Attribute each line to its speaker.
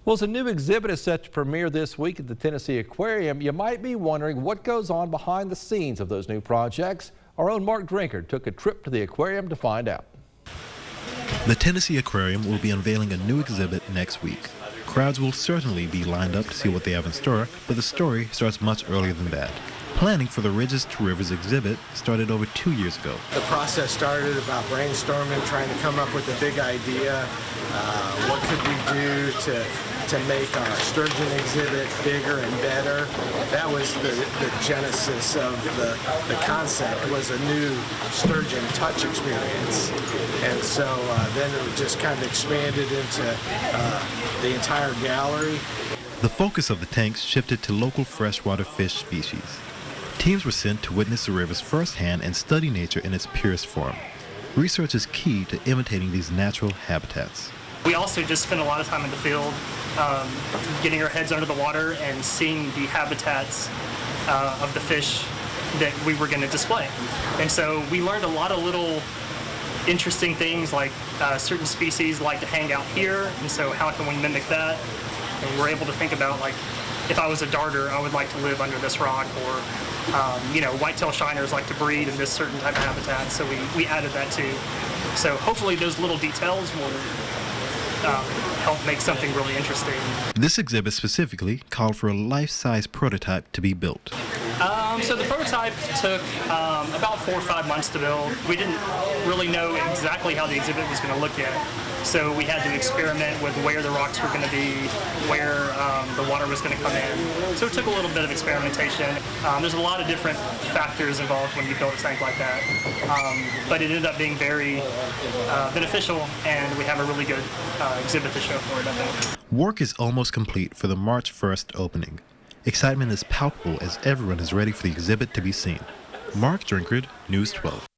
Speaker 1: Well, as a new exhibit is set to premiere this week at the Tennessee Aquarium, you might be wondering what goes on behind the scenes of those new projects. Our own Mark Drinkard took a trip to the aquarium to find out.
Speaker 2: The Tennessee Aquarium will be unveiling a new exhibit next week. Crowds will certainly be lined up to see what they have in store, but the story starts much earlier than that. Planning for the Ridges to Rivers exhibit started over 2 years ago.
Speaker 3: The process started about brainstorming, trying to come up with a big idea. What could we do to make our sturgeon exhibit bigger and better? That was the genesis of the concept, was a new sturgeon touch experience. And so then it just kind of expanded into the entire gallery.
Speaker 2: The focus of the tanks shifted to local freshwater fish species. Teams were sent to witness the rivers firsthand and study nature in its purest form. Research is key to imitating these natural habitats.
Speaker 4: We also just spent a lot of time in the field, getting our heads under the water and seeing the habitats of the fish that we were going to display. And so we learned a lot of little interesting things, like certain species like to hang out here, and so how can we mimic that? And we're able to think about, like, if I was a darter, I would like to live under this rock, or whitetail shiners like to breed in this certain type of habitat, so we added that too. So hopefully those little details will help make something really interesting.
Speaker 2: This exhibit specifically called for a life-size prototype to be built.
Speaker 4: So the prototype took about 4 or 5 months to build. We didn't really know exactly how the exhibit was going to look yet. So we had to experiment with where the rocks were going to be, where the water was going to come in. So it took a little bit of experimentation. There's a lot of different factors involved when you build a tank like that. But it ended up being very beneficial, and we have a really good exhibit to show for it, I think.
Speaker 2: Work is almost complete for the March 1st opening. Excitement is palpable as everyone is ready for the exhibit to be seen. Mark Drinkard, News 12.